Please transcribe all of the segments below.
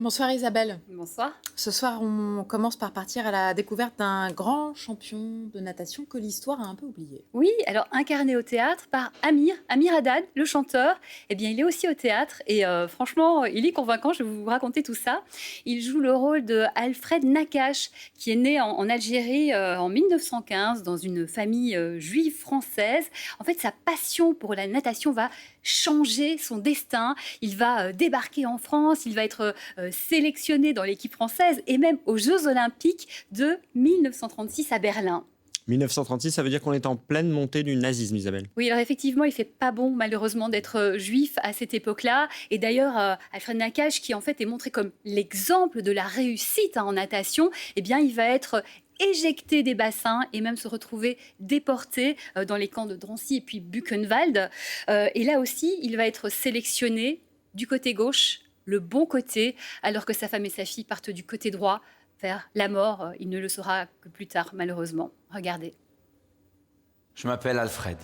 Bonsoir Isabelle. Bonsoir. Ce soir, on commence par partir à la découverte d'un grand champion de natation que l'histoire a un peu oublié. Oui, alors incarné au théâtre par Amir Haddad, le chanteur. Eh bien, il est aussi au théâtre et franchement, il est convaincant. Je vais vous raconter tout ça. Il joue le rôle de Alfred Nakache, qui est né en Algérie en 1915 dans une famille juive française. En fait, sa passion pour la natation va changer son destin. Il va débarquer en France, il va être sélectionné dans l'équipe française et même aux Jeux Olympiques de 1936 à Berlin. 1936, ça veut dire qu'on est en pleine montée du nazisme, Isabelle. Oui, alors effectivement, il fait pas bon, malheureusement, d'être juif à cette époque-là. Et d'ailleurs, Alfred Nakache, qui en fait est montré comme l'exemple de la réussite en natation, eh bien, il va être éjecté des bassins et même se retrouver déporté dans les camps de Drancy et puis Buchenwald. Et là aussi, il va être sélectionné du côté gauche, le bon côté, alors que sa femme et sa fille partent du côté droit vers la mort. Il ne le saura que plus tard, malheureusement. Regardez. Je m'appelle Alfred.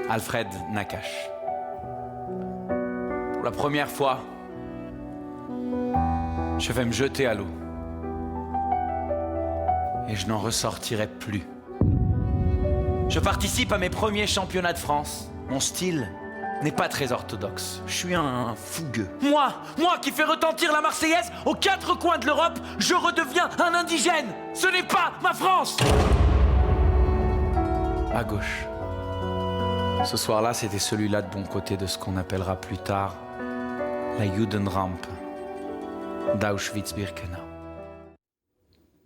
Alfred Nakache. Pour la première fois, je vais me jeter à l'eau. Et je n'en ressortirai plus. Je participe à mes premiers championnats de France. Mon style n'est pas très orthodoxe. Je suis un fougueux. Moi qui fais retentir la Marseillaise aux quatre coins de l'Europe, je redeviens un indigène. Ce n'est pas ma France. À gauche. Ce soir-là, c'était celui-là de bon côté de ce qu'on appellera plus tard la Judenrampe d'Auschwitz-Birkenau.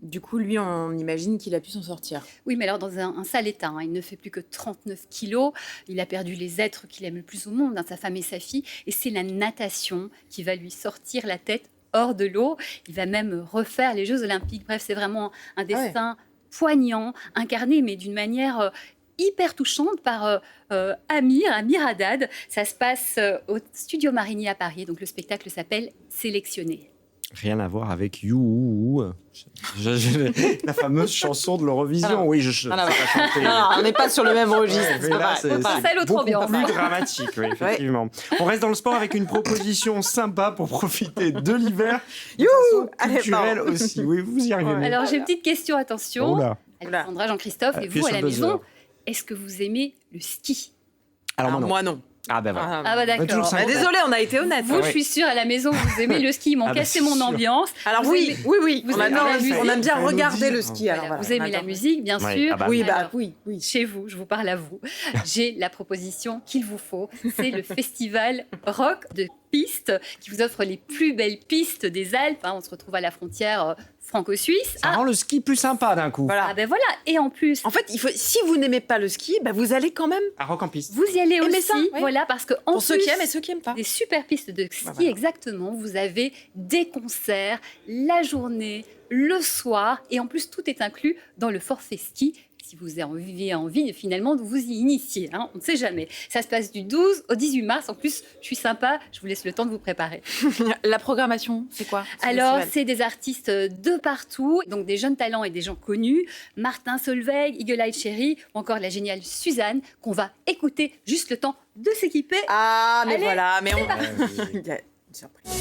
Du coup, lui, on imagine qu'il a pu s'en sortir. Oui, mais alors dans un sale état. Il ne fait plus que 39 kilos. Il a perdu les êtres qu'il aime le plus au monde, sa femme et sa fille. Et c'est la natation qui va lui sortir la tête hors de l'eau. Il va même refaire les Jeux Olympiques. Bref, c'est vraiment un destin poignant, incarné, mais d'une manière hyper touchante par Amir Haddad. Ça se passe au Studio Marigny à Paris. Donc le spectacle s'appelle Sélectionné. Rien à voir avec You. La fameuse chanson de l'Eurovision. Alors, oui, je sais pas chanter. Non, on n'est pas sur le même registre. Mais là, c'est Ça, l'autre beaucoup ambiance. plus dramatique, oui, effectivement. On reste dans le sport avec une proposition sympa pour profiter de l'hiver. De façon Allez, culturelle pardon. aussi. Oui, vous y arrivez. Ouais. Alors j'ai une petite question, attention. Oh là. Alexandra, Jean-Christophe, et Appuyez vous à sur la le maison, buzzer. est-ce que vous aimez le ski? Alors, Moi, non. Ah ben voilà. Ah bah d'accord. toujours ça. Bah, désolé, on a été honnête. Vous, Ah je ouais. suis sûre, à la maison, vous aimez le ski, ils m'ont Ah bah, cassé c'est mon sûr. ambiance. Alors Vous oui, aimez- oui. vous On aimez la musique. on aime bien Fallait nous regarder dire. le ski. Alors, Voilà, voilà, vous aimez on la adore. musique, bien Ouais, sûr. ah bah Oui, Alors, oui. Chez vous, je vous parle à vous. J'ai la proposition qu'il vous faut. C'est le festival rock de piste qui vous offre les plus belles pistes des Alpes. On se retrouve à la frontière franco-suisse. Ça rend le ski plus sympa d'un coup. Voilà. Ah ben voilà. Et en plus, En fait, si vous n'aimez pas le ski, vous allez quand même. À Rock en piste. vous y allez Aimez aussi. ça, oui. Voilà, parce que en Pour ceux plus, qui aiment et ceux qui n'aiment pas. des super pistes de ski, Voilà. exactement. Vous avez des concerts, la journée, le soir, et en plus, tout est inclus dans le forfait ski. Si vous avez envie finalement de vous y initier, on ne sait jamais. Ça se passe du 12 au 18 mars. En plus, je suis sympa, je vous laisse le temps de vous préparer. La programmation, c'est quoi ce Alors, festival c'est des artistes de partout, donc des jeunes talents et des gens connus. Martin Solveig, Eagle Eye Cherry ou encore la géniale Suzanne, qu'on va écouter juste le temps de s'équiper. Ah, mais Allez, voilà, mais on. oui. Il y a une surprise.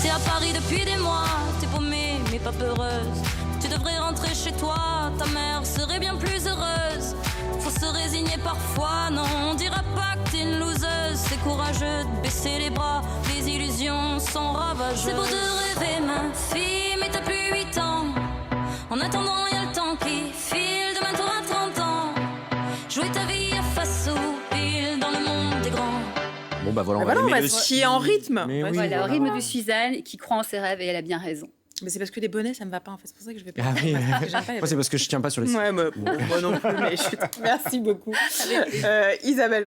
T'es à Paris depuis des mois, t'es paumée mais pas peureuse. Tu devrais rentrer chez toi, ta mère serait bien plus heureuse. Faut se résigner parfois, non, on dira pas que t'es une loseuse. C'est courageux de baisser les bras, les illusions sont ravageuses. C'est beau de rêver ma fille, mais t'as plus 8 ans. En attendant y'a le temps qui file, demain t'auras 30 ans. Jouer ta vie à face au pile dans le monde des grands. Bon bah voilà, Bah voilà, on aimer va le skier en rythme. Mais Ouais, oui, Voilà, au voilà. rythme de Suzanne, qui croit en ses rêves et elle a bien raison. Mais c'est parce que les bonnets, ça me va pas en fait. C'est pour ça que je vais pas. Ah oui. Parce que j'aime pas les Moi, c'est parce que je tiens pas sur les Ouais, moi non plus, mais je suis. Merci beaucoup. Isabelle.